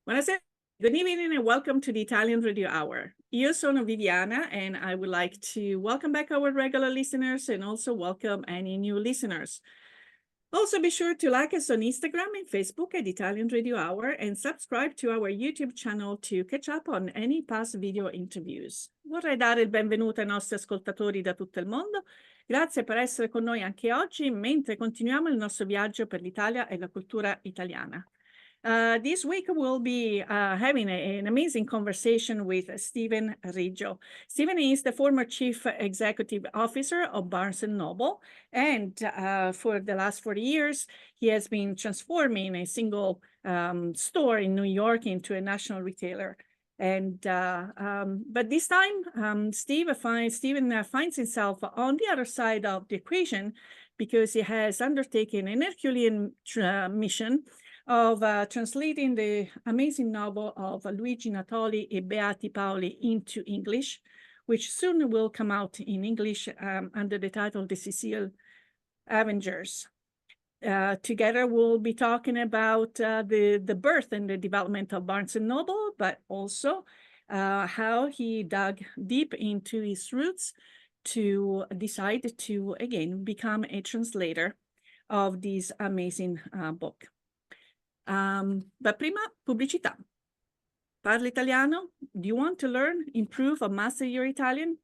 Buonasera, good evening and welcome to the Italian Radio Hour. Io sono Viviana and I would like to welcome back our regular listeners and also welcome any new listeners. Also be sure to like us on Instagram and Facebook at Italian Radio Hour and subscribe to our YouTube channel to catch up on any past video interviews. Vorrei dare il benvenuto ai nostri ascoltatori da tutto il mondo. Grazie per essere con noi anche oggi mentre continuiamo il nostro viaggio per l'Italia e la cultura italiana. This week we'll be having an amazing conversation with Stephen Riggio. Stephen is the former chief executive officer of Barnes & Noble, and for the last 40 years, he has been transforming a single store in New York into a national retailer. And but this time, Stephen finds himself on the other side of the equation because he has undertaken an Herculean mission of translating the amazing novel of Luigi Natoli and Beati Paoli into English, which soon will come out in English under the title The Sicilian Avengers. Together, we'll be talking about the birth and the development of Barnes & Noble, but also how he dug deep into his roots to decide to, again, become a translator of this amazing book. But prima, pubblicità. Parli italiano? Do you want to learn, improve, or master your Italian?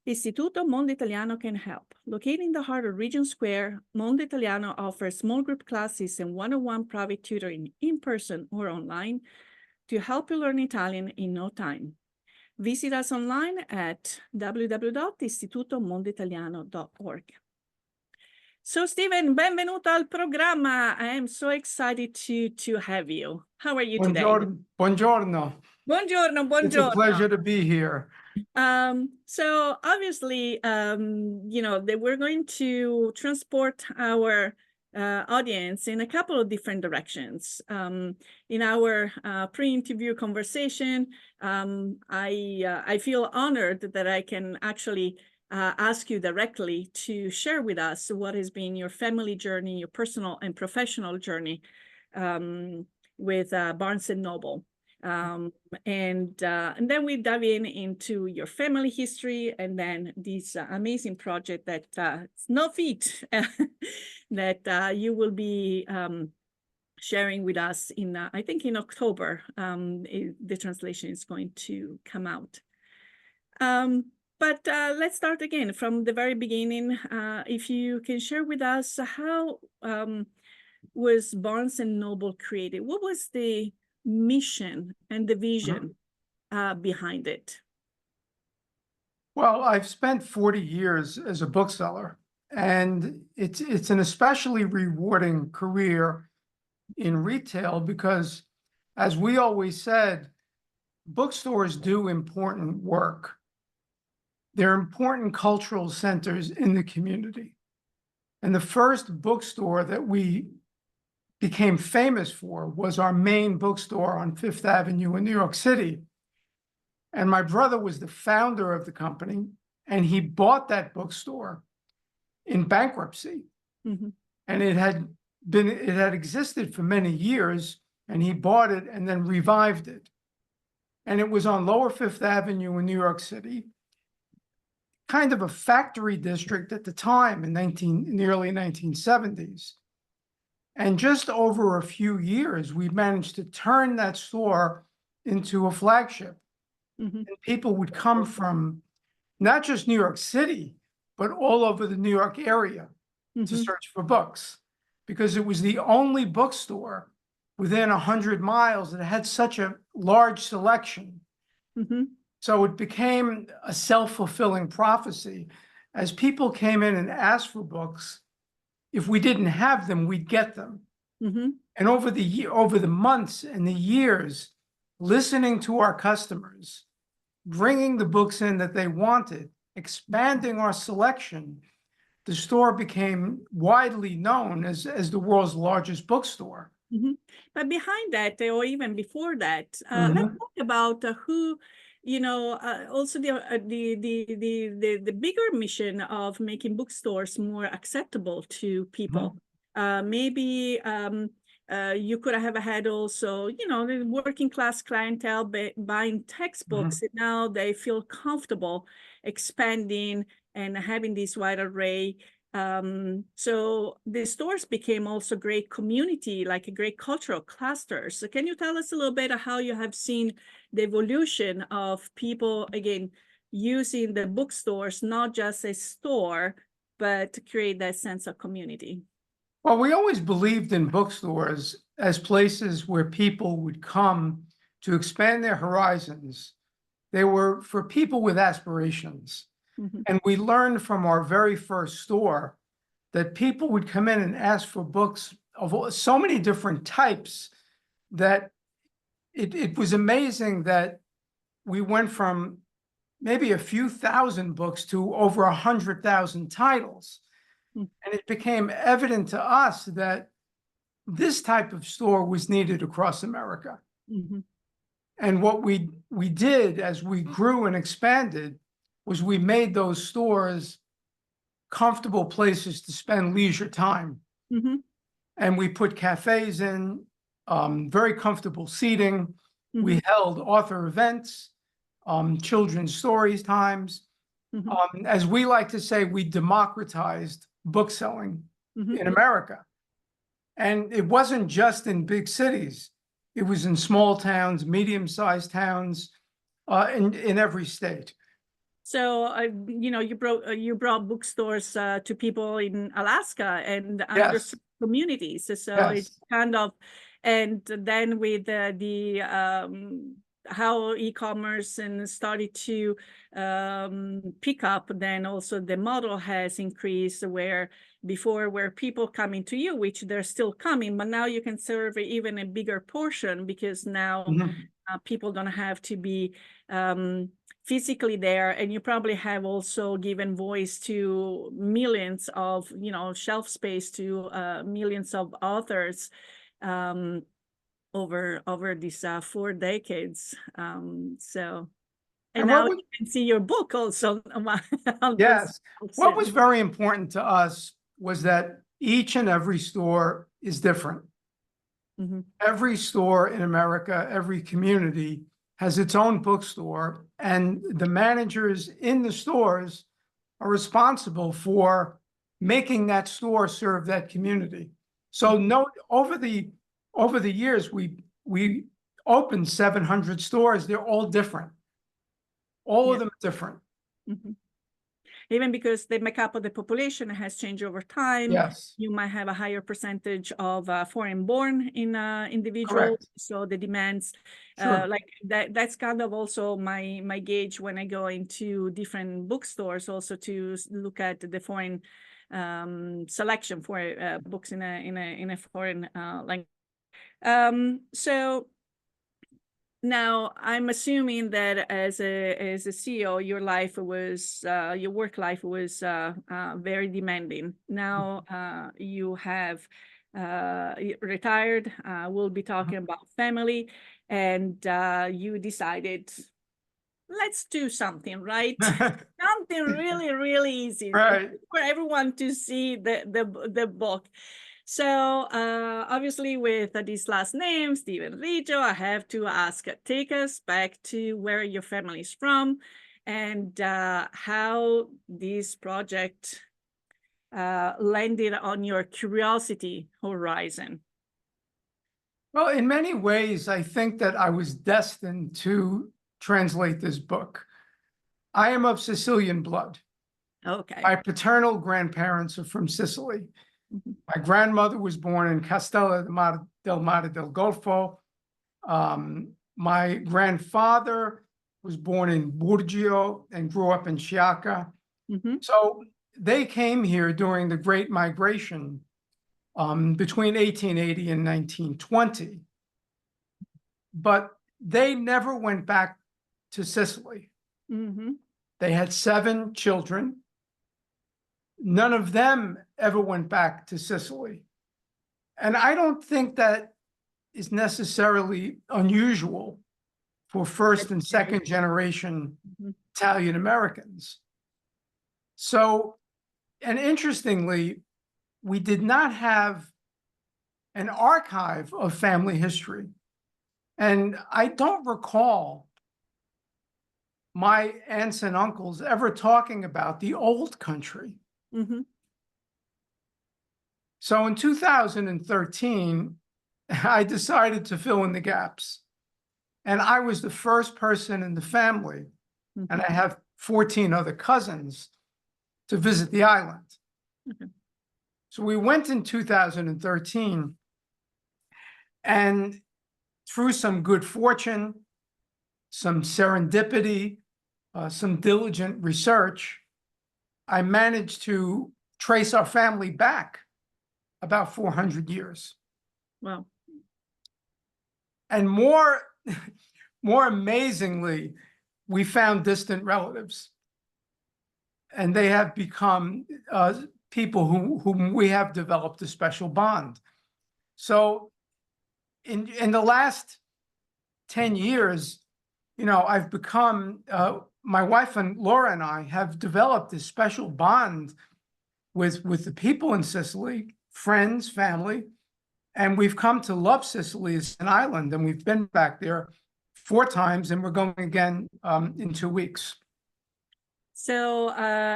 Istituto Mondo Italiano can help. Located in the heart of Regent Square, Mondo Italiano offers small group classes and one-on-one private tutoring in person or online to help you learn Italian in no time. Visit us online at www.istitutomondoitaliano.org. So, Stephen, benvenuto al programma. I am so excited to have you. How are you today? Buongiorno. Buongiorno, buongiorno. It's a pleasure to be here. So obviously, we're going to transport our audience in a couple of different directions. In our pre-interview conversation, I feel honored that I can actually ask you directly to share with us what has been your family journey, your personal and professional journey with Barnes & Noble. And then we dive into your family history and then this amazing project that it's no feat that you will be sharing with us in, I think in October, the translation is going to come out. But let's start again from the very beginning. If you can share with us how was Barnes & Noble created? What was the mission and the vision behind it? Well, I've spent 40 years as a bookseller, and it's an especially rewarding career in retail because, as we always said, bookstores do important work. They're important cultural centers in the community. And the first bookstore that we became famous for was our main bookstore on Fifth Avenue in New York City. And my brother was the founder of the company, and he bought that bookstore in bankruptcy. Mm-hmm. And it had existed for many years, and he bought it and then revived it. And it was on Lower Fifth Avenue in New York City, kind of a factory district at the time in the early 1970s. And just over a few years, we managed to turn that store into a flagship. Mm-hmm. And people would come from not just New York City, but all over the New York area to search for books, because it was the only bookstore within 100 miles that had such a large selection. Mm-hmm. So it became a self-fulfilling prophecy. As people came in and asked for books, if we didn't have them, we'd get them. Mm-hmm. And over the months and the years, listening to our customers, bringing the books in that they wanted, expanding our selection, the store became widely known as the world's largest bookstore. Mm-hmm. But behind that, or even before that, let's talk about who, also the bigger mission of making bookstores more acceptable to people. Maybe You could have had also, the working class clientele buying textbooks, and now they feel comfortable expanding and having this wide array. So the stores became also great community, like a great cultural clusters. So can you tell us a little bit of how you have seen the evolution of people, again, using the bookstores, not just a store, but to create that sense of community? Well, we always believed in bookstores as places where people would come to expand their horizons. They were for people with aspirations. And we learned from our very first store that people would come in and ask for books of so many different types that it was amazing that we went from maybe a few thousand books to over 100,000 titles. And it became evident to us that this type of store was needed across America. And what we did as we grew and expanded was we made those stores comfortable places to spend leisure time. And we put cafes in, very comfortable seating. We held author events, children's stories times. As we like to say, we democratized bookselling in America. And it wasn't just in big cities. It was in small towns, medium-sized towns, in every state. So, you brought bookstores to people in Alaska and other Yes. communities. So Yes. it's kind of, and then with how e-commerce and started to pick up, then also the model has increased where before were people coming to you, which they're still coming, but now you can serve even a bigger portion because now people don't have to be physically there, and you probably have also given voice to millions of, shelf space to millions of authors over these 4 decades. And now you can see your book also. Yes. What was very important to us was that each and every store is different. Every store in America, every community has its own bookstore, and the managers in the stores are responsible for making that store serve that community. So over the years, we opened 700 stores. They're all different. All of them different. Even because the makeup of the population has changed over time. Yes. You might have a higher percentage of foreign-born in individuals. Correct. So the demands, Sure. like that's kind of also my gauge when I go into different bookstores, also to look at the foreign selection for books in a foreign language. So now, I'm assuming that as a CEO, your work life was very demanding. Now you have retired. We'll be talking about family, and you decided, let's do something, right? Something really, really easy Right. for everyone to see the book. So obviously with this last name, Stephen Riggio, I have to ask, take us back to where your family is from and how this project landed on your curiosity horizon. Well, in many ways, I think that I was destined to translate this book. I am of Sicilian blood. Okay. My paternal grandparents are from Sicily. My grandmother was born in Castello del Mare del Golfo. My grandfather was born in Burgio and grew up in Sciacca. So they came here during the Great Migration between 1880 and 1920. But they never went back to Sicily. They had 7 children. None of them ever went back to Sicily. And I don't think that is necessarily unusual for first and second generation Italian Americans. So, and interestingly, we did not have an archive of family history. And I don't recall my aunts and uncles ever talking about the old country. Mm-hmm. So in 2013, I decided to fill in the gaps. And I was the first person in the family, Mm-hmm. and I have 14 other cousins, to visit the island. Okay. So we went in 2013, and through some good fortune, some serendipity, some diligent research, I managed to trace our family back about 400 years. Wow. And more amazingly, we found distant relatives. And they have become people whom we have developed a special bond. So in the last 10 years, I've become, my wife and Laura and I have developed this special bond with the people in Sicily, friends, family, and we've come to love Sicily as an island, and we've been back there 4 times, and we're going again in 2 weeks. So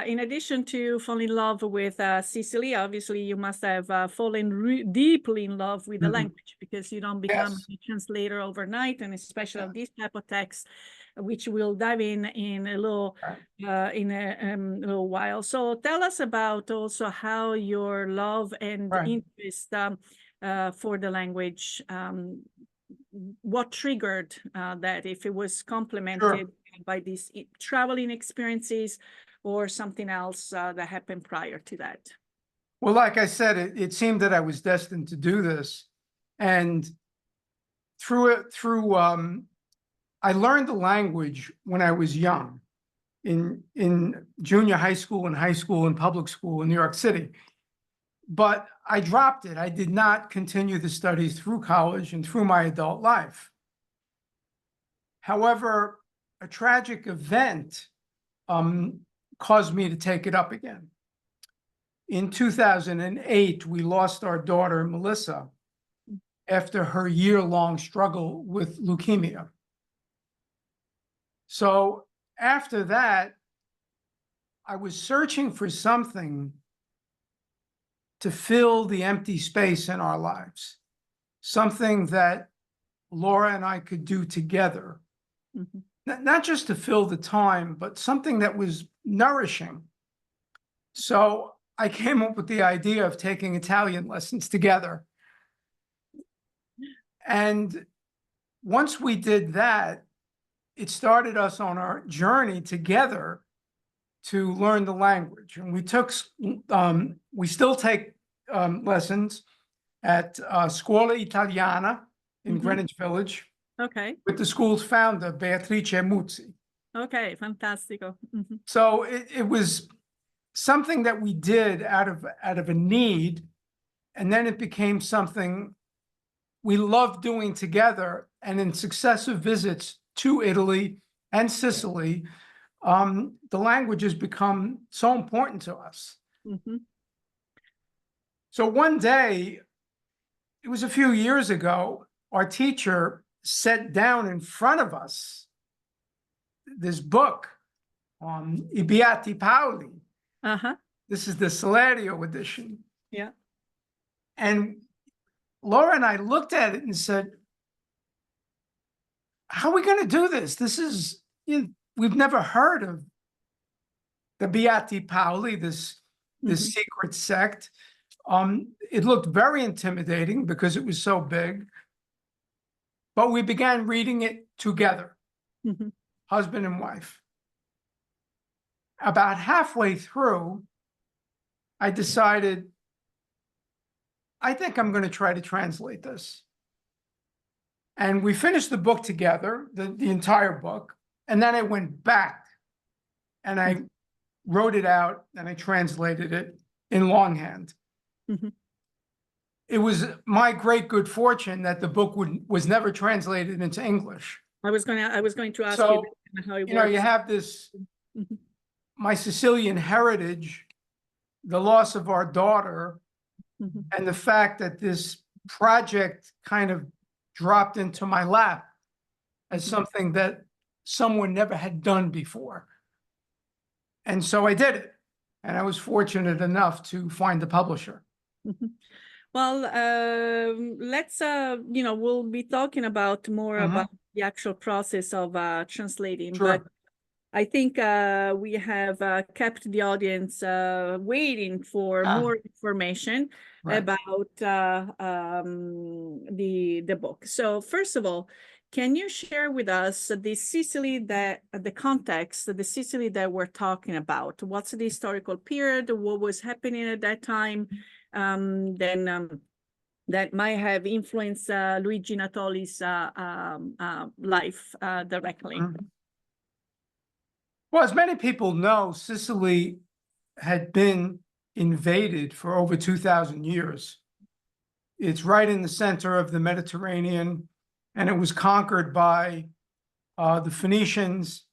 in addition to fall in love with Sicily, obviously you must have fallen deeply in love with the language, because you don't become a translator overnight, and especially of this type of text, which we'll dive in a little little while. So tell us about also how your love and interest for the language, what triggered that, if it was complemented by these traveling experiences or something else that happened prior to that. Well, like I said, it seemed that I was destined to do this. And I learned the language when I was young, in junior high school and public school in New York City. But I dropped it. I did not continue the studies through college and through my adult life. However, a tragic event caused me to take it up again. In 2008, we lost our daughter, Melissa, after her year-long struggle with leukemia. So after that, I was searching for something to fill the empty space in our lives, something that Laura and I could do together. Mm-hmm. Not just to fill the time, but something that was nourishing. So I came up with the idea of taking Italian lessons together. And once we did that, it started us on our journey together to learn the language. And we still take lessons at Scuola Italiana in Greenwich Village. Okay. With the school's founder, Beatrice Muzzi. Okay, fantastico. Mm-hmm. So it was something that we did out of a need, and then it became something we loved doing together. And in successive visits to Italy and Sicily, the language has become so important to us. Mm-hmm. So one day, it was a few years ago, our teacher set down in front of us this book, I Beati Paoli. Uh-huh. This is the Salario edition. Yeah. And Laura and I looked at it and said, how are we going to do this? This is, we've never heard of the Beati Paoli, this secret sect. It looked very intimidating because it was so big. But we began reading it together, husband and wife. About halfway through, I decided, I think I'm going to try to translate this. And we finished the book together, the entire book. And then I went back and I wrote it out and I translated it in longhand. It was my great good fortune that the book was never translated into English. I was going to ask you how it works. You have this, my Sicilian heritage, the loss of our daughter, and the fact that this project kind of dropped into my lap as something that someone never had done before. And so I did it. And I was fortunate enough to find the publisher. Well, let's, we'll be talking about more about the actual process of translating, Sure. but I think we have kept the audience waiting for more information about the book. So first of all, can you share with us the Sicily the context, the Sicily that we're talking about? What's the historical period? What was happening at that time? That might have influenced Luigi Natoli's life directly. Well, as many people know, Sicily had been invaded for over 2,000 years. It's right in the center of the Mediterranean, and it was conquered by the Phoenicians,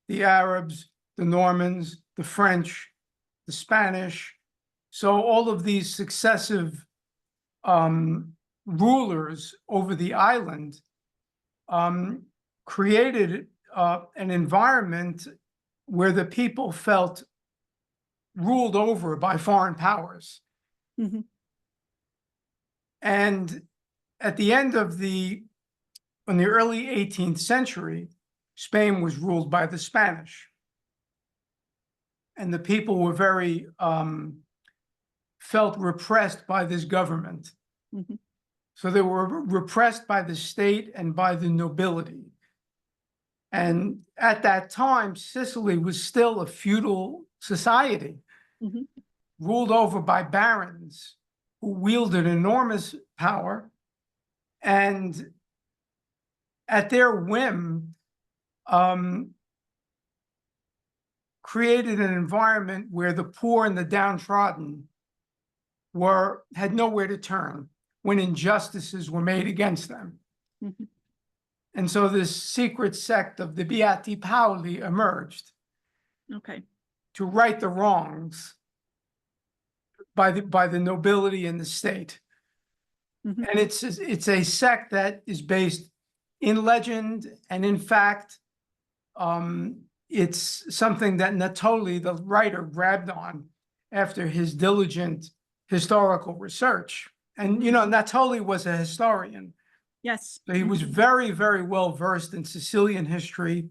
the Arabs, the Normans, the French, the Spanish. So all of these successive rulers over the island created an environment where the people felt ruled over by foreign powers. And at the end of in the early 18th century, Spain was ruled by the Spanish. And the people were very, felt repressed by this government. So they were repressed by the state and by the nobility. And at that time, Sicily was still a feudal society, ruled over by barons who wielded enormous power. And at their whim, created an environment where the poor and the downtrodden had nowhere to turn when injustices were made against them. And so this secret sect of the Beati Paoli emerged to right the wrongs by the nobility and the state. And it's a sect that is based in legend and in fact. It's something that Natoli, the writer, grabbed on after his diligent historical research. And, Natoli was a historian. Yes. So he was very, very well versed in Sicilian history,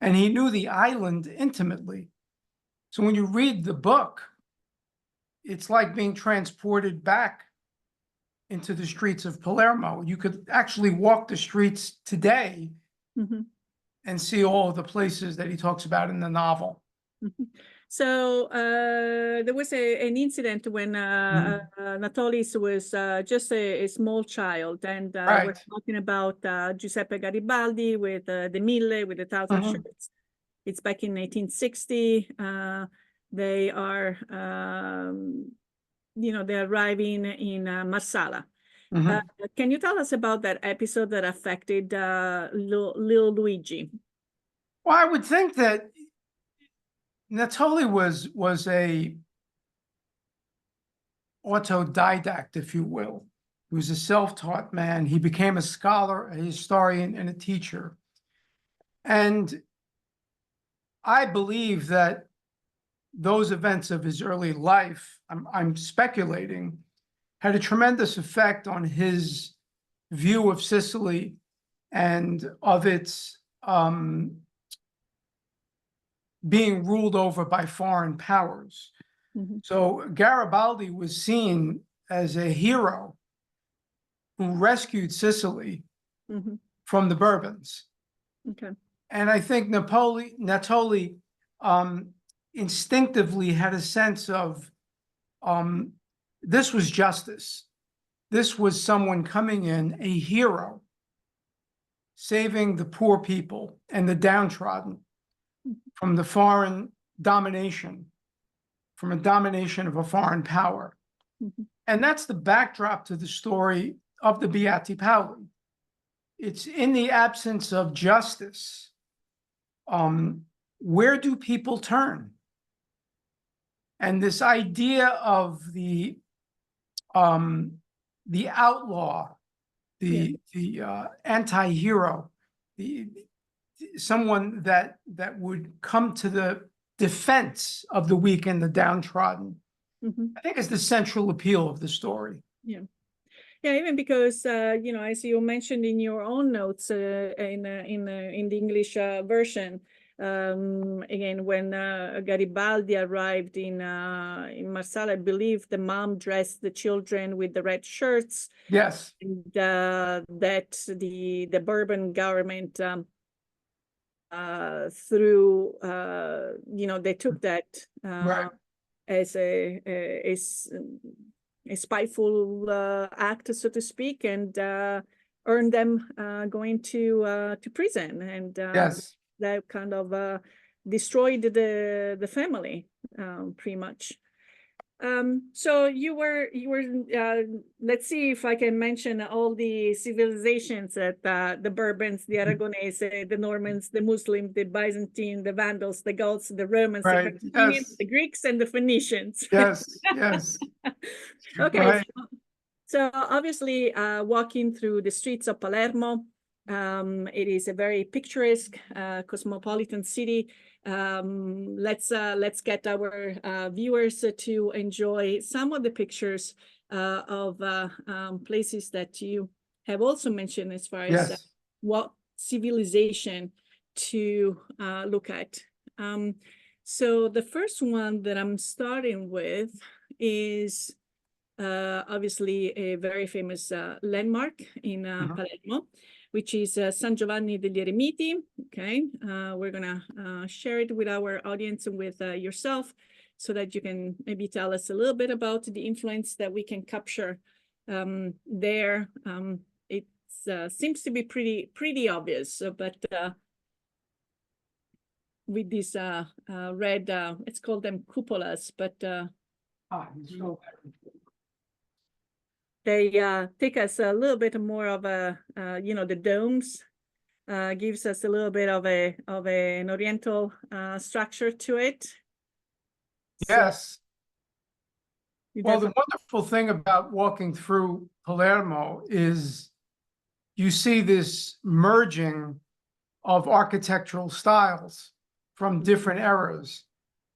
and he knew the island intimately. So when you read the book, it's like being transported back into the streets of Palermo. You could actually walk the streets today and see all of the places that he talks about in the novel. So there was an incident when Natolis was just a small child, and we're talking about Giuseppe Garibaldi with the Mille, with the 1,000 shirts. It's back in 1860. They are, they're arriving in Marsala. Can you tell us about that episode that affected little Luigi? Well, I would think that Natoli was a autodidact, if you will. He was a self-taught man. He became a scholar, a historian, and a teacher. And I believe that those events of his early life, I'm speculating, had a tremendous effect on his view of Sicily and of its being ruled over by foreign powers. So Garibaldi was seen as a hero who rescued Sicily from the Bourbons. And I think Natoli instinctively had a sense of this was justice. This was someone coming in, a hero, saving the poor people and the downtrodden from the foreign domination, from a domination of a foreign power. And that's the backdrop to the story of the Beati Paoli. It's in the absence of justice. Where do people turn? And this idea of the the outlaw, the anti-hero, someone that would come to the defense of the weak and the downtrodden. I think is the central appeal of the story. Yeah. Yeah, even because as you mentioned in your own notes in the English version, again, when Garibaldi arrived in Marsala, I believe the mom dressed the children with the red shirts. Yes. And that the Bourbon government through they took that Right. as a spiteful act, so to speak, and earned them going to prison, and Yes. that kind of destroyed the family pretty much. So you were let's see if I can mention all the civilizations that the Bourbons, the Aragonese, the Normans, the Muslims, the Byzantine, the Vandals, the Gauls, the Romans, the Right. Carthaginians, Yes. the Greeks, and the Phoenicians. Yes. Yes. Okay. Right. So obviously, walking through the streets of Palermo, it is a very picturesque, cosmopolitan city. Let's get our viewers to enjoy some of the pictures of places that you have also mentioned as far as Yes. what civilization to look at. So the first one that I'm starting with is obviously a very famous landmark in Palermo, which is San Giovanni degli Eremiti. Okay, we're gonna share it with our audience and with yourself, so that you can maybe tell us a little bit about the influence that we can capture there. It seems to be pretty obvious, but with these red, let's call them cupolas, but they take us a little bit more of a, the domes gives us a little bit of an oriental structure to it. Yes. So well, the wonderful thing about walking through Palermo is you see this merging of architectural styles from different eras.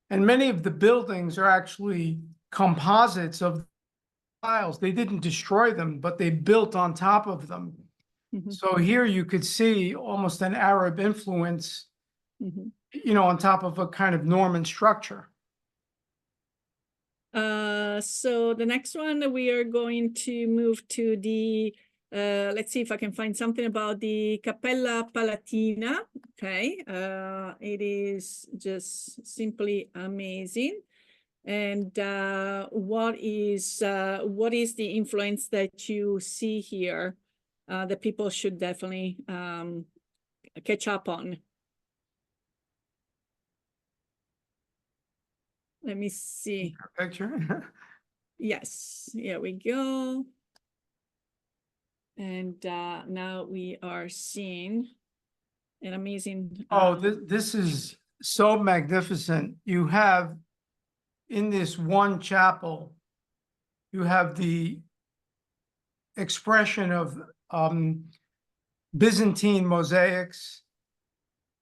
And many of the buildings are actually composites of styles. They didn't destroy them, but they built on top of them. So here you could see almost an Arab influence, on top of a kind of Norman structure. So the next one, we are going to move to the, let's see if I can find something about the Cappella Palatina. Okay, it is just simply amazing. And what is the influence that you see here that people should definitely catch up on? Let me see. Picture. Yes, here we go. And now we are seeing an amazing. Oh, this is so magnificent. You have in this one chapel, you have the expression of Byzantine mosaics.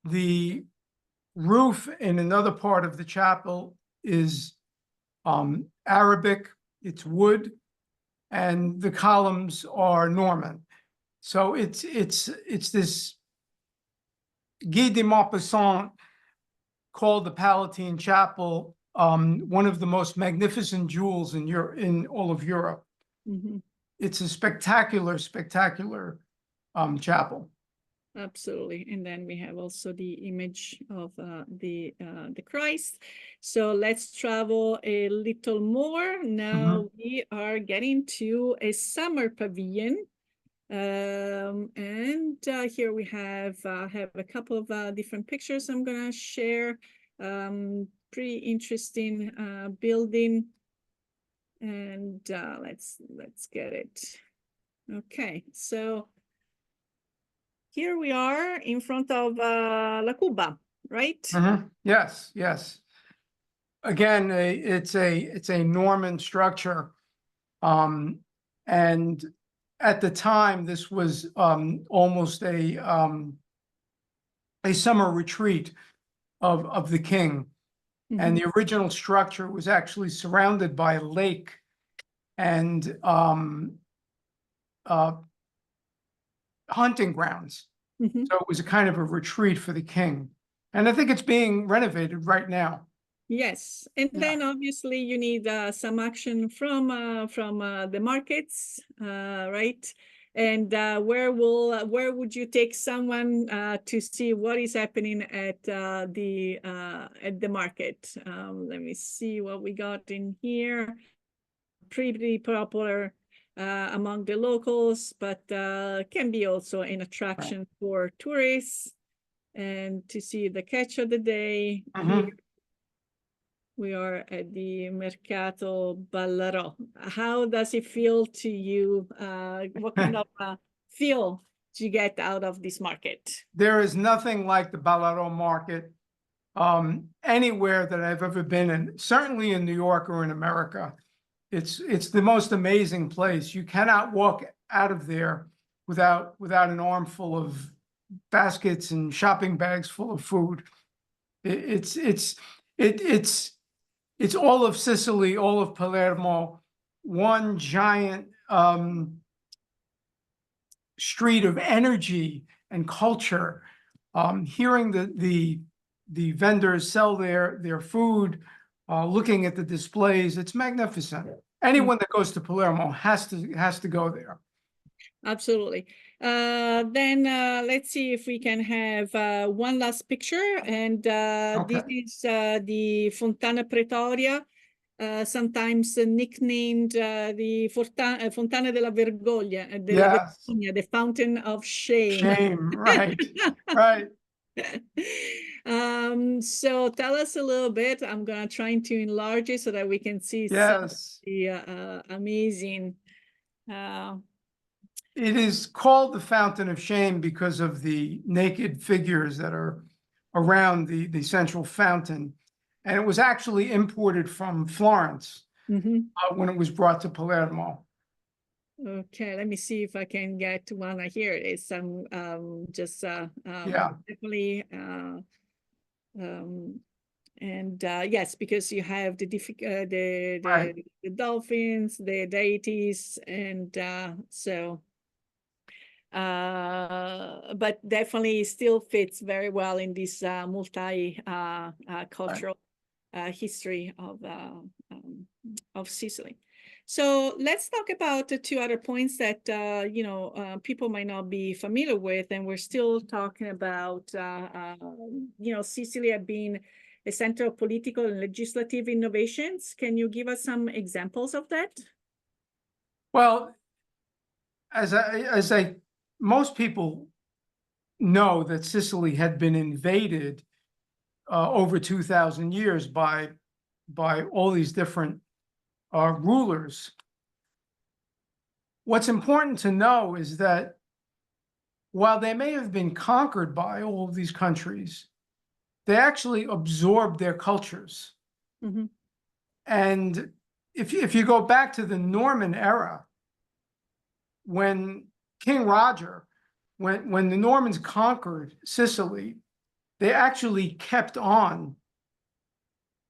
The roof in another part of the chapel is Arabic, it's wood, and the columns are Norman. So it's this Guy de Maupassant called the Palatine Chapel one of the most magnificent jewels in all of Europe. It's a spectacular chapel. Absolutely. And then we have also the image of the Christ. So let's travel a little more. Now we are getting to a summer pavilion. And here we have a couple of different pictures I'm gonna share. Pretty interesting building. And let's get it. Okay, so here we are in front of La Cuba, right? Yes, yes. Again, it's a Norman structure, and And at the time, this was almost a summer retreat of the king. And the original structure was actually surrounded by a lake and hunting grounds. So it was a kind of a retreat for the king. And I think it's being renovated right now. Yes, and then obviously you need some action from the markets, right? And where would you take someone to see what is happening at the market? Let me see what we got in here. Pretty popular among the locals, but can be also an attraction for tourists. And to see the catch of the day here. We are at the Mercato Ballarò. How does it feel to you? What kind of feel do you get out of this market? There is nothing like the Ballarò market anywhere that I've ever been in, certainly in New York or in America. It's the most amazing place. You cannot walk out of there without an armful of baskets and shopping bags full of food. It's all of Sicily, all of Palermo, one giant street of energy and culture. Hearing the vendors sell their food, looking at the displays, it's magnificent. Anyone that goes to Palermo has to go there. Absolutely. Then let's see if we can have one last picture. And this is the Fontana Pretoria, sometimes nicknamed the Fontana della Vergogna, Vergogna, the Fountain of Shame. Shame, right, right. So tell us a little bit. I'm gonna try to enlarge it so that we can see some of the amazing. It is called the Fountain of Shame because of the naked figures that are around the central fountain. And it was actually imported from Florence when it was brought to Palermo. Okay, let me see if I can get one. Here it is. Definitely. And yes, because you have the dolphins, the deities, and so. But definitely still fits very well in this multi-cultural history of Sicily. So let's talk about the two other points that people might not be familiar with, and we're still talking about Sicily had been a center of political and legislative innovations. Can you give us some examples of that? Well, most people know that Sicily had been invaded over 2,000 years by all these different rulers. What's important to know is that while they may have been conquered by all of these countries, they actually absorbed their cultures. And if you go back to the Norman era, when King Roger, when the Normans conquered Sicily, they actually kept on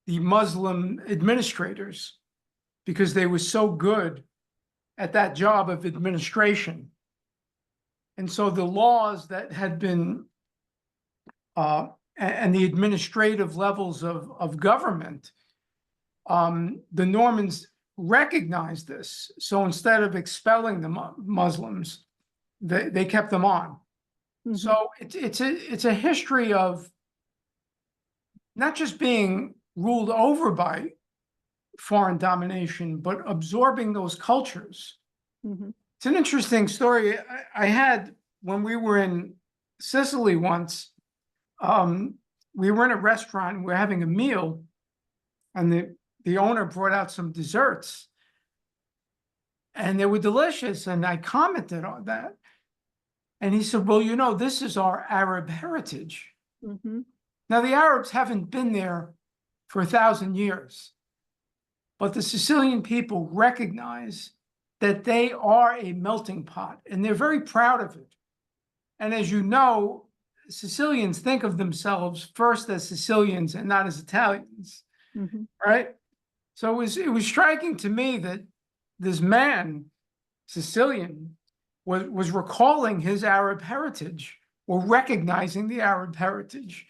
the Muslim administrators because they were so good at that job of administration. And so the laws that had been, and the administrative levels of government, the Normans recognized this. So instead of expelling the Muslims, they kept them on. So it's a history of not just being ruled over by foreign domination, but absorbing those cultures. It's an interesting story. I had, when we were in Sicily once, we were in a restaurant, we were having a meal, and the owner brought out some desserts. And they were delicious, and I commented on that. And he said, well, this is our Arab heritage. Now, the Arabs haven't been there for 1,000 years, but the Sicilian people recognize that they are a melting pot, and they're very proud of it. And as you know, Sicilians think of themselves first as Sicilians and not as Italians, right? So it was striking to me that this man, Sicilian, was recalling his Arab heritage or recognizing the Arab heritage.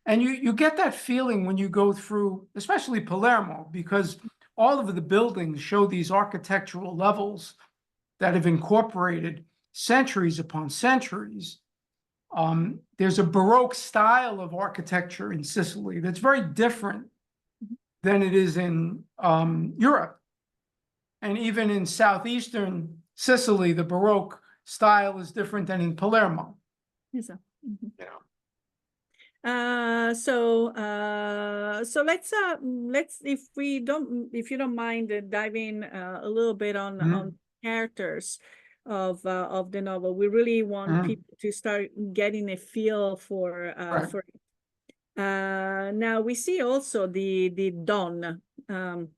And you get that feeling when you go through, especially Palermo, because all of the buildings show these architectural levels that have incorporated centuries upon centuries. There's a Baroque style of architecture in Sicily that's very different than it is in Europe. And even in southeastern Sicily, the Baroque style is different than in Palermo. Yes, sir. You know. So let's if you don't mind diving a little bit on characters of the novel. We really want people to start getting a feel for it. Now we see also the Don, the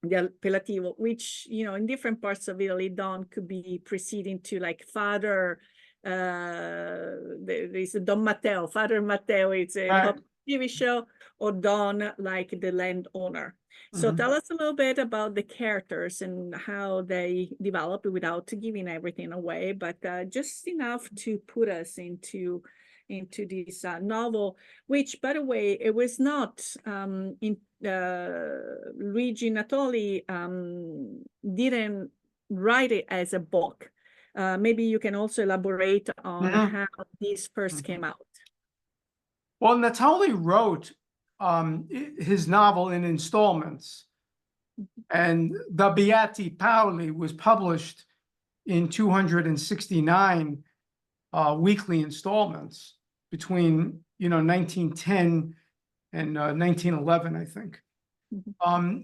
appellativo, which, you know, in different parts of Italy, Don could be preceding to like father. There is Don Matteo, Father Matteo. It's a TV show, or Don, like the landowner. So tell us a little bit about the characters and how they develop without giving everything away, but just enough to put us into this novel, which, by the way, it was not in Luigi Natoli didn't write it as a book. Maybe you can also elaborate on how these first came out. Well, Natoli wrote his novel in installments, and the Beati Paoli was published in 269 weekly installments between 1910 and 1911, I think.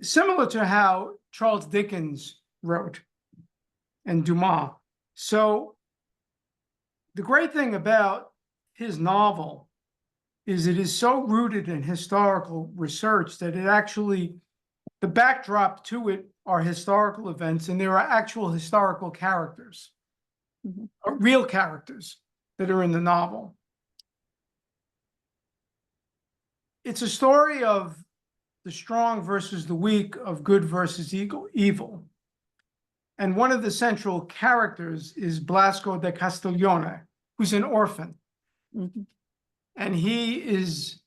Similar to how Charles Dickens wrote and Dumas. So the great thing about his novel is it is so rooted in historical research that it actually, the backdrop to it are historical events, and there are actual historical characters, real characters that are in the novel. It's a story of the strong versus the weak, of good versus evil. And one of the central characters is Blasco da Castiglione, who's an orphan. And he is,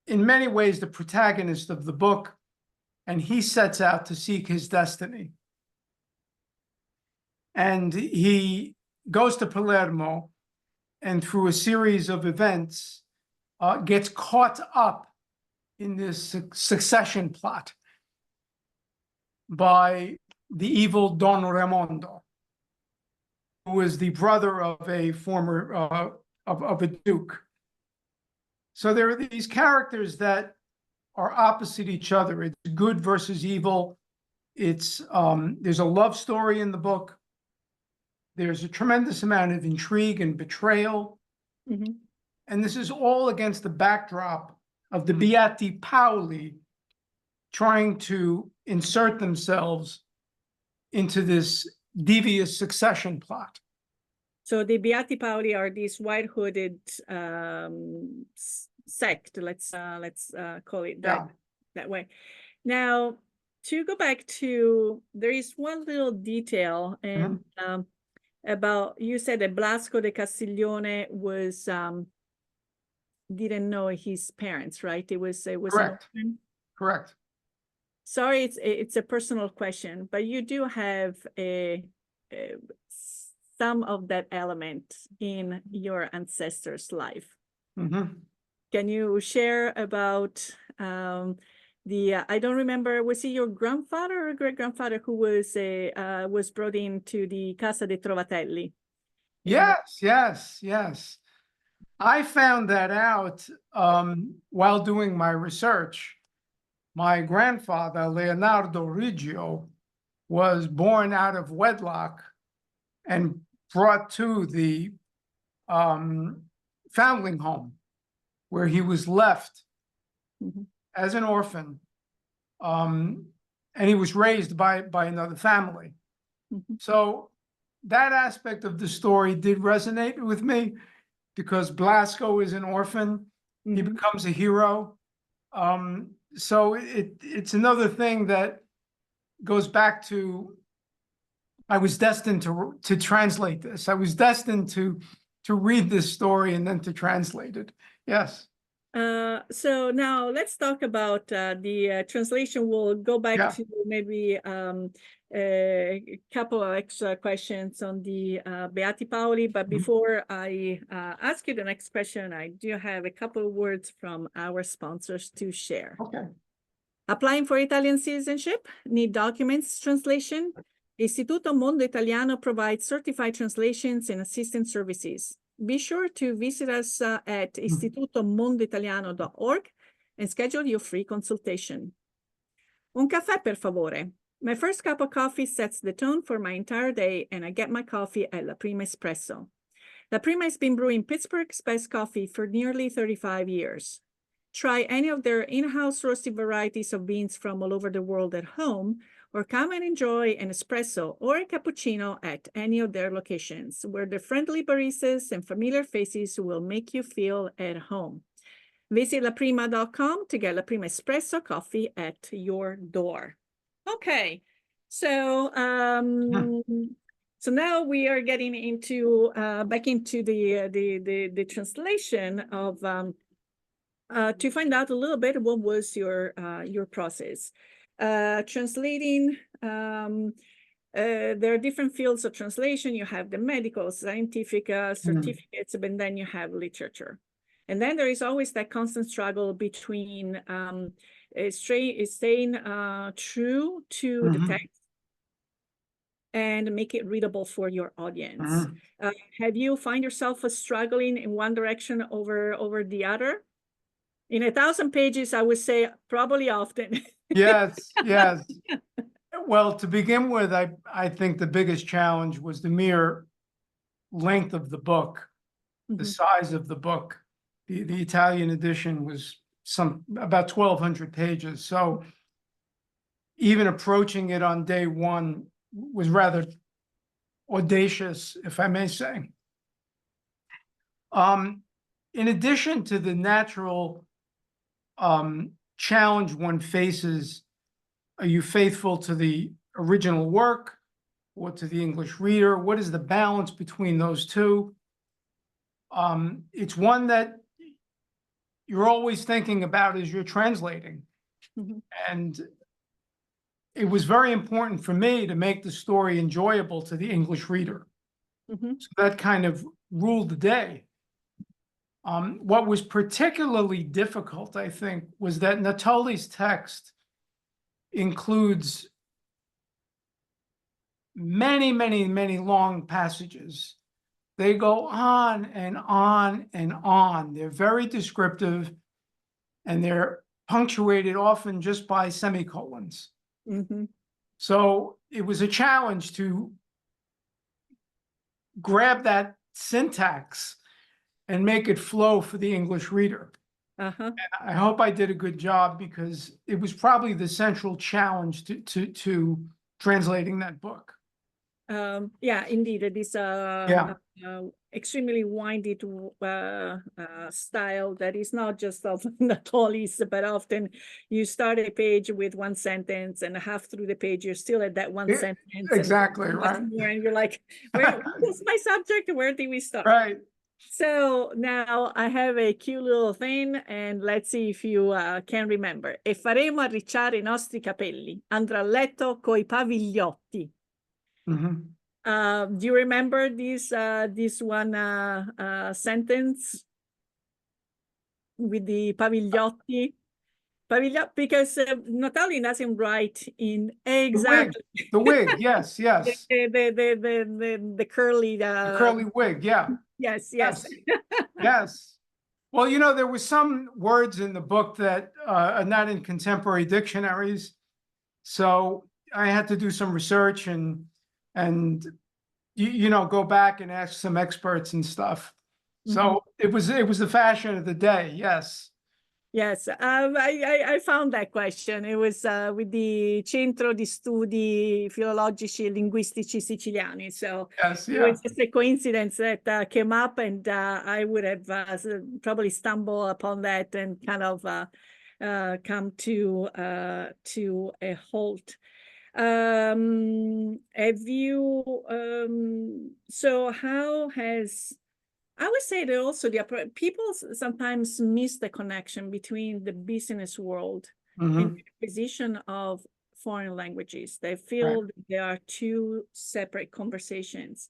in many ways, the protagonist of the book, and he sets out to seek his destiny. And he goes to Palermo, and through a series of events, gets caught up in this succession plot by the evil Don Raimondo, who is the brother of a former of a duke. So there are these characters that are opposite each other. It's good versus evil. It's there's a love story in the book. There's a tremendous amount of intrigue and betrayal. And this is all against the backdrop of the Beati Paoli trying to insert themselves into this devious succession plot. So the Beati Paoli are these white-hooded sect. Let's call it that way. Now, to go back to, there is one little detail and about, you said that Blasco da Castiglione was didn't know his parents, right? It was Correct. Correct. Sorry, it's a personal question, but you do have some of that element in your ancestor's life. Can you share about I don't remember, was he your grandfather or great-grandfather who was brought into the Casa dei Trovatelli? Yes. I found that out while doing my research. My grandfather, Leonardo Riggio, was born out of wedlock and brought to the foundling home, where he was left as an orphan and he was raised by another family. Mhm. So that aspect of the story did resonate with me because Blasco is an orphan. He Mhm. becomes a hero. So it's another thing that goes back to I was destined to translate this. I was destined to read this story and then to translate it. Yes. So now let's talk about the translation. We'll go back Yeah. to maybe a couple of extra questions on the Beati Paoli. But before I ask you the next question, I do have a couple of words from our sponsors to share. Okay. Applying for Italian citizenship, need documents translation. Istituto Mondo Italiano provides certified translations and assistance services. Be sure to visit us at istitutomondoitaliano.org and schedule your free consultation. Un caffè, per favore. My first cup of coffee sets the tone for my entire day, and I get my coffee at La Prima Espresso. La Prima has been brewing Pittsburgh's best coffee for nearly 35 years. Try any of their in-house roasted varieties of beans from all over the world at home, or come and enjoy an espresso or a cappuccino at any of their locations, where the friendly baristas and familiar faces will make you feel at home. Visit laprima.com to get La Prima Espresso coffee at your door. Okay, so so now we are getting into back into the translation of to find out a little bit what was your process. Translating, there are different fields of translation. You have the medical, scientific certificates, but then you have literature. And then there is always that constant struggle between staying true to the text and make it readable for your audience. Have you find yourself struggling in one direction over the other? In 1,000 pages, I would say probably often. Yes, yes. Well, to begin with, I think the biggest challenge was the mere length of the book, the size of the book. The Italian edition was about 1,200 pages. So even approaching it on day one was rather audacious, if I may say. In addition to the natural challenge one faces, are you faithful to the original work or to the English reader? What is the balance between those two? It's one that you're always thinking about as you're translating. And it was very important for me to make the story enjoyable to the English reader. So that kind of ruled the day. What was particularly difficult, I think, was that Natoli's text includes many, many, many long passages. They go on and on and on. They're very descriptive, and they're punctuated often just by semicolons. So it was a challenge to grab that syntax and make it flow for the English reader. And I hope I did a good job, because it was probably the central challenge to translating that book. Yeah, indeed, it is extremely winded style that is not just of Natoli's, but often you start a page with one sentence, and half through the page you're still at that one sentence. Exactly, and right. and you're like, where was my subject? Where did we start? Right. So now I have a cute little thing, and let's see if you can remember. E faremo arricciare I nostri capelli, andrà a letto coi pavigliotti. Do you remember this one sentence with the pavigliotti? Because Natali doesn't write in exactly the wig. Yes, yes. the curly the curly wig. Yeah. Yes. Yes. Well, you know, there were some words in the book that are not in contemporary dictionaries, so I had to do some research and you know, go back and ask some experts and stuff. So it was the fashion of the day. Yes. Yes, I found that question. It was with the Centro di Studi Filologici e Linguistici Siciliani. So Yes, it yeah. was just a coincidence that came up, and I would have probably stumbled upon that and kind of come to a halt. Have you, so how has, I would say that also people sometimes miss the connection between the business world and Mhm. the acquisition of foreign languages. They Right. feel that there are two separate conversations.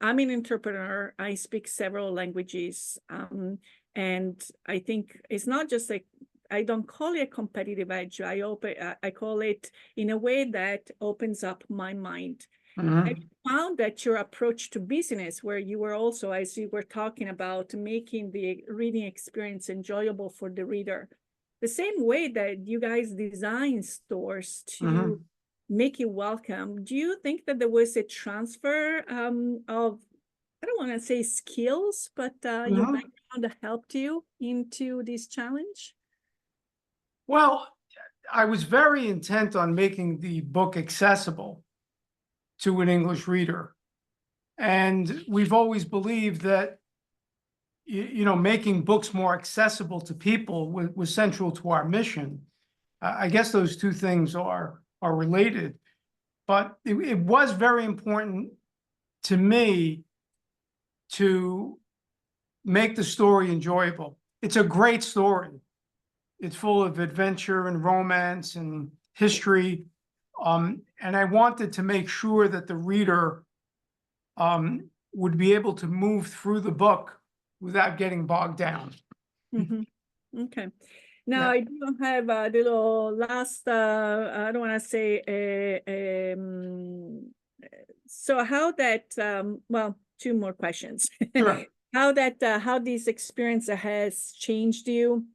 I'm an entrepreneur. I speak several languages. And I think it's not just like, I don't call it a competitive edge. I call it in a way that opens up my mind. I Mhm. found that your approach to business, where you were also, as you were talking about, making the reading experience enjoyable for the reader, the same way that you guys design stores to Mhm. make you welcome. Do you think that there was a transfer of, I don't want to say skills, but your Mhm. background helped you into this challenge? Well, I was very intent on making the book accessible to an English reader. And we've always believed that, making books more accessible to people was central to our mission. I guess those two things are related, but it was very important to me to make the story enjoyable. It's a great story. It's full of adventure and romance and history. And I wanted to make sure that the reader would be able to move through the book without getting bogged down. Mm-hmm. Okay. Now Yeah, I do have a little last, I don't want to say, so how that, well, two more questions. sure. How this experience has changed you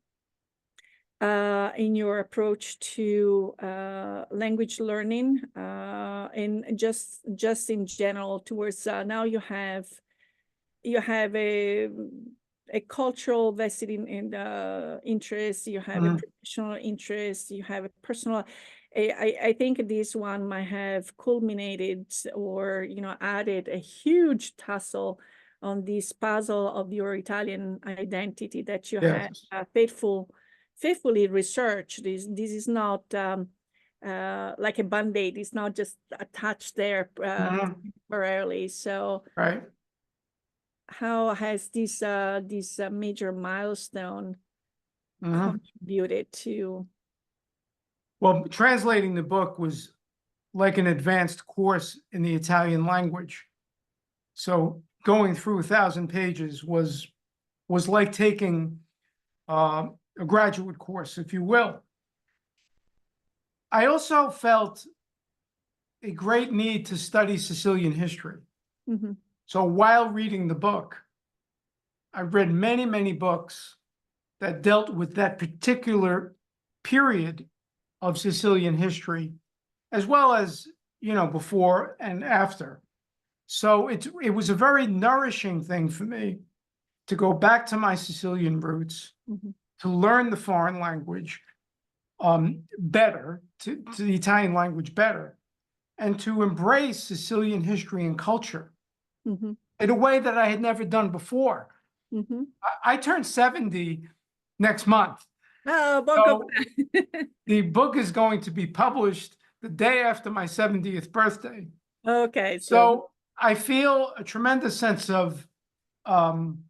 in your approach to language learning, and just in general towards now you have a cultural vested in the interest, you have a Mhm. professional interest, you have a personal. I think this one might have culminated or added a huge tussle on this puzzle of your Italian identity that you have Yes. faithfully researched. This is not like a band-aid. It's not just attached there Mhm. temporarily. So Right. how has this major milestone Mhm. contributed to? Well, translating the book was like an advanced course in the Italian language. So going through 1,000 pages was like taking a graduate course, if you will. I also felt a great need to study Sicilian history. Mhm, So while reading the book, I read many, many books that dealt with that particular period of Sicilian history, as well as, before and after. So it was a very nourishing thing for me to go back to my Sicilian roots, mhm, to learn the foreign language better, to the Italian language better, and to embrace Sicilian history and culture mhm, in a way that I had never done before. mhm. I turned 70 next month. Oh, Bongo. So the book is going to be published the day after my 70th birthday. Okay, so So I feel a tremendous sense of um,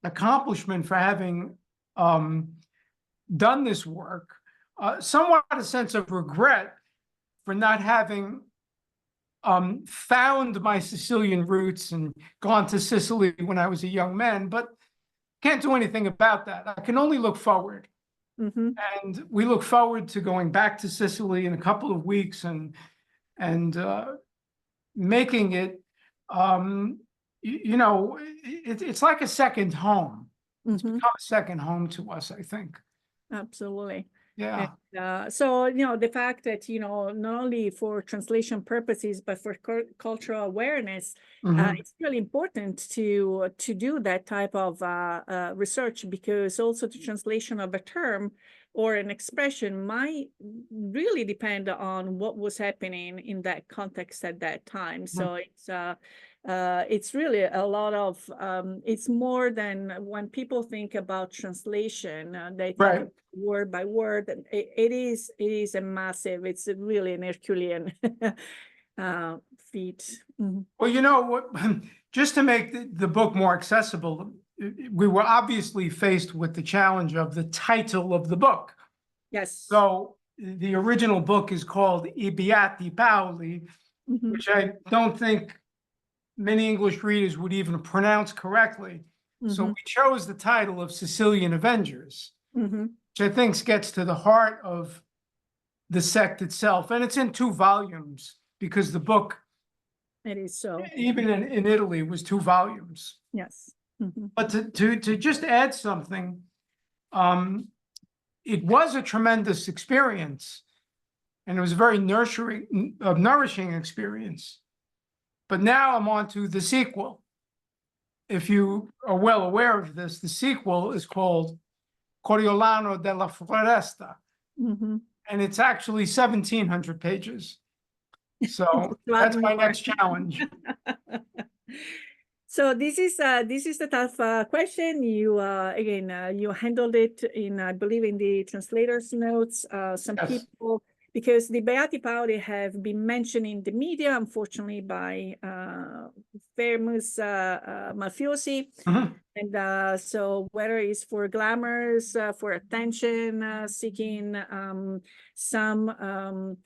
accomplishment for having done this work, somewhat a sense of regret for not having found my Sicilian roots and gone to Sicily when I was a young man, but can't do anything about that. I can only look forward. mhm. And we look forward to going back to Sicily in a couple of weeks and making it, it's like a second home. It's Mhm. become a second home to us, I think. Absolutely. Yeah. So, the fact that, not only for translation purposes, but for cultural awareness, Mhm. it's really important to do that type of research, because also the translation of a term or an expression might really depend on what was happening in that context at that time. So it's really a lot of, it's more than when people think about translation, they think Right. word by word, and it is a massive, it's really an Herculean feat. Mhm. Well, you know what, just to make the book more accessible, we were obviously faced with the challenge of the title of the book. Yes. So the original book is called I Beati Paoli, Mhm. which I don't think many English readers would even pronounce correctly. So Mhm. we chose the title of Sicilian Avengers, Mhm. which I think gets to the heart of the sect itself. And it's in 2 volumes because the book, It is so. even in Italy, was 2 volumes. Yes. Mhm. But to just add something, it was a tremendous experience, and it was a very nourishing experience. But now I'm on to the sequel. If you are well aware of this, the sequel is called Coriolano della Foresta, Mhm. and it's actually 1,700 pages. So It's a lot that's my more. next challenge. So this is the tough question. You again, you handled it in, I believe, in the translator's notes. Some Yes. people, because the Beati Paoli have been mentioned in the media, unfortunately, by famous mafiosi. Mhm. And so whether it's for glamours, for attention seeking, some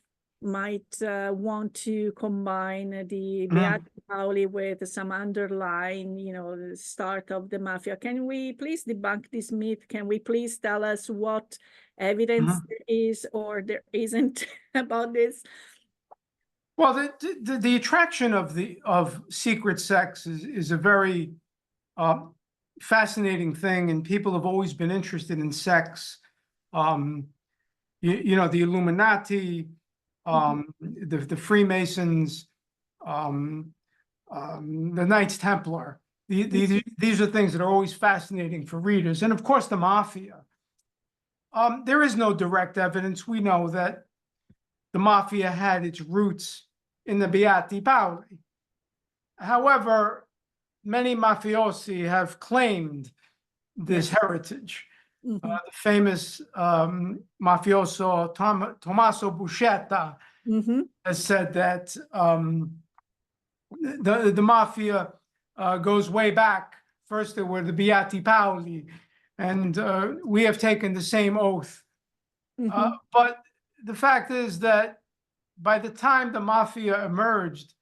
might want to combine the Mhm. Beati Paoli with some underlying, the start of the mafia. Can we please debunk this myth? Can we please tell us what evidence Mhm. there is or there isn't about this? Well, the attraction of secret sex is a very fascinating thing, and people have always been interested in sex. Um, the Illuminati, the Freemasons, um, the Knights Templar. These are things that are always fascinating for readers, and of course, the mafia. There is no direct evidence. We know that the mafia had its roots in the Beati Paoli. However, many mafiosi have claimed this Yes. heritage. Mhm. The famous mafioso Tommaso Buscetta Mhm. has said that the mafia goes way back. First, there were the Beati Paoli, and we have taken the same oath. Mhm. But the fact is that by the time the mafia emerged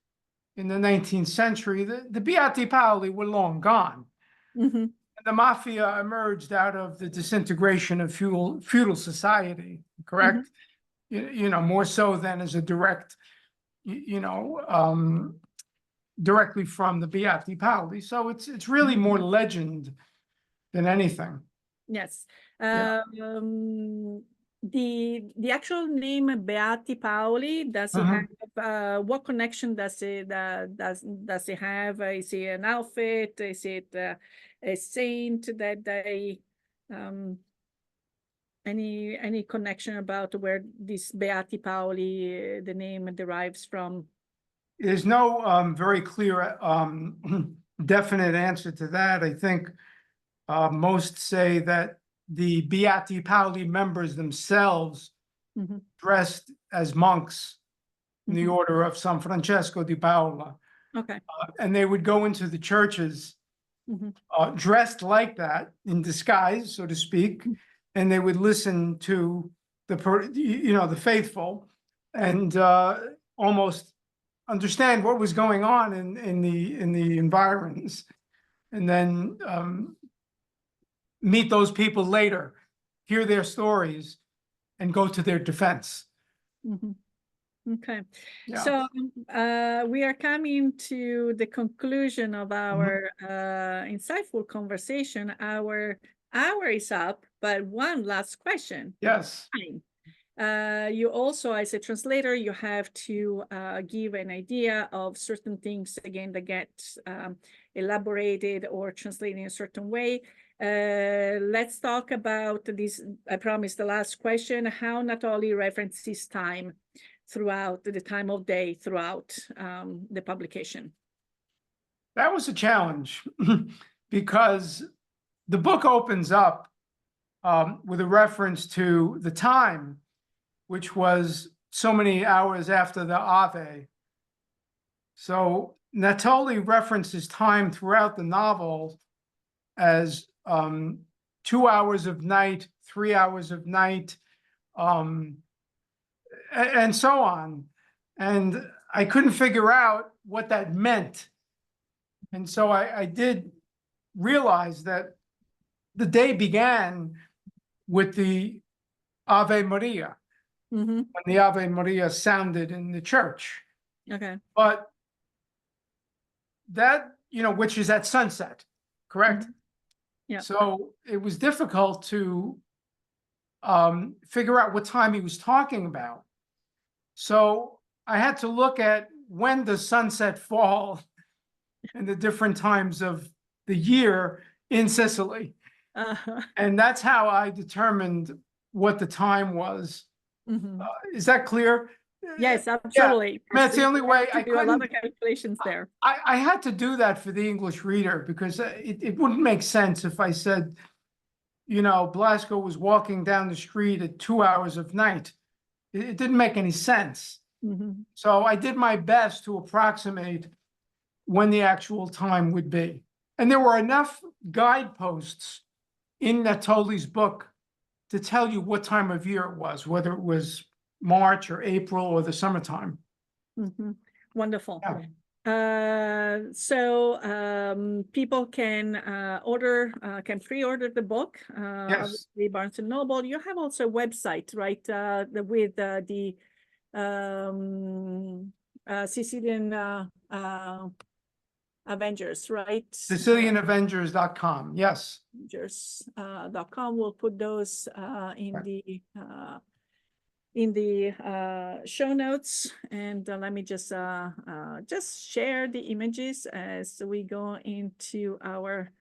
in the 19th century, the Beati Paoli were long gone. Mhm. The mafia emerged out of the disintegration of feudal society, Mhm. correct? More so than as a direct, directly from the Beati Paoli. So it's really more legend than anything. Yes. Yeah. The actual name Beati Paoli, does he have Mhm. what connection does he have? Is he an outfit? Is it a saint that they any connection about where this Beati Paoli the name derives from? There's no very clear, definite answer to that. I think most say that the Beati Paoli members themselves Mhm. dressed as monks in the Mhm. order of San Francesco di Paola, Okay. and they would go into the churches Mhm. dressed like that in disguise, so to speak, and they would listen to the faithful, and almost understand what was going on in the environs, and then meet those people later, hear their stories, and go to their defense. Mhm. Okay. Yeah. So we are coming to the conclusion of Mhm. our insightful conversation. Our hour is up, but one last question. Yes. Fine. You also, as a translator, you have to give an idea of certain things, again, that get elaborated or translated in a certain way. Let's talk about this, I promise, the last question, how Natoli references time throughout the time of day, throughout the publication. That was a challenge because the book opens up with a reference to the time, which was so many hours after the Ave. So Natoli references time throughout the novel as 2 hours of night, 3 hours of night, and so on. And I couldn't figure out what that meant. And so I did realize that the day began with the Ave Maria, when the Ave Maria sounded in the church. Okay. But that, which is at sunset, correct? Yeah. So it was difficult to figure out what time he was talking about. So I had to look at when does sunset fall and the different times of the year in Sicily. And that's how I determined what the time was. Is that clear? Yes, absolutely. Yeah. That's the only way. I do a lot of calculations there. I had to do that for the English reader because it wouldn't make sense if I said, Blasco was walking down the street at 2 hours of night. It didn't make any sense. So I did my best to approximate when the actual time would be. And there were enough guideposts in Natoli's book to tell you what time of year it was, whether it was March or April or the summertime. Wonderful. Yeah. So people can can pre-order the book. Yes. Obviously Barnes and Noble. You have also a website, right? With the Sicilian Avengers, right? Sicilianavengers.com. Yes. Avengers.com. We'll put those in the show notes, and let me just share the images as we go into our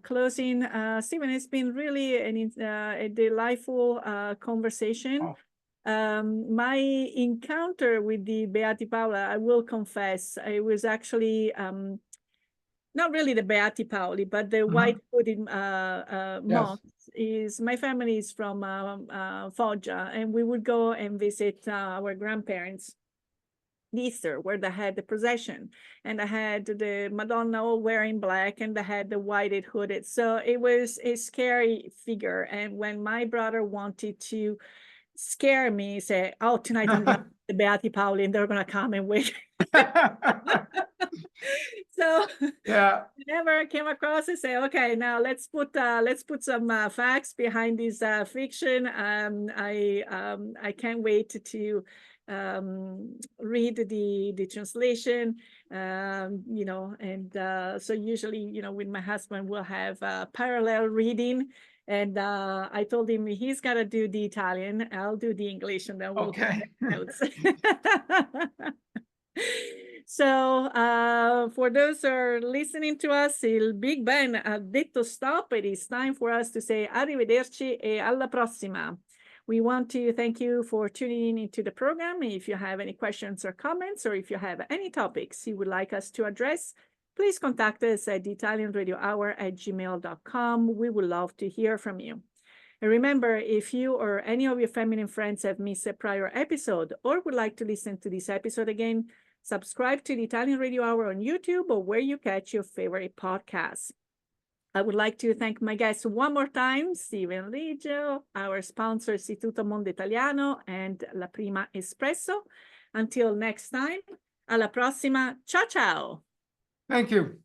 closing. Stephen, it's been really a delightful conversation. My encounter with the Beati Paoli, I will confess, it was actually not really the Beati Paoli, but the white-footed monks. My family is from Foggia, and we would go and visit our grandparents Easter, where they had the procession, and I had the Madonna all wearing black, and they had the whited hooded. So it was a scary figure. And when my brother wanted to scare me, say, "Oh, tonight I'm going to the Beati Paoli, and they're going to come and wait." So yeah, never came across and say, okay, now let's put some facts behind this fiction. I can't wait to read the translation. So usually, with my husband, we'll have parallel reading. And I told him he's got to do the Italian, I'll do the English, and then we'll okay. notes. So for those who are listening to us, il Big Ben ha detto stop. It is time for us to say arrivederci e alla prossima. We want to thank you for tuning into the program. If you have any questions or comments, or if you have any topics you would like us to address, please contact us at theitalianradiohour@gmail.com. We would love to hear from you. And remember, if you or any of your feminine friends have missed a prior episode or would like to listen to this episode again, subscribe to the Italian Radio Hour on YouTube or where you catch your favorite podcasts. I would like to thank my guests one more time, Stephen Riggio, our sponsor, Istituto Mondo Italiano, and La Prima Espresso. Until next time, alla prossima. Ciao, ciao. Thank you.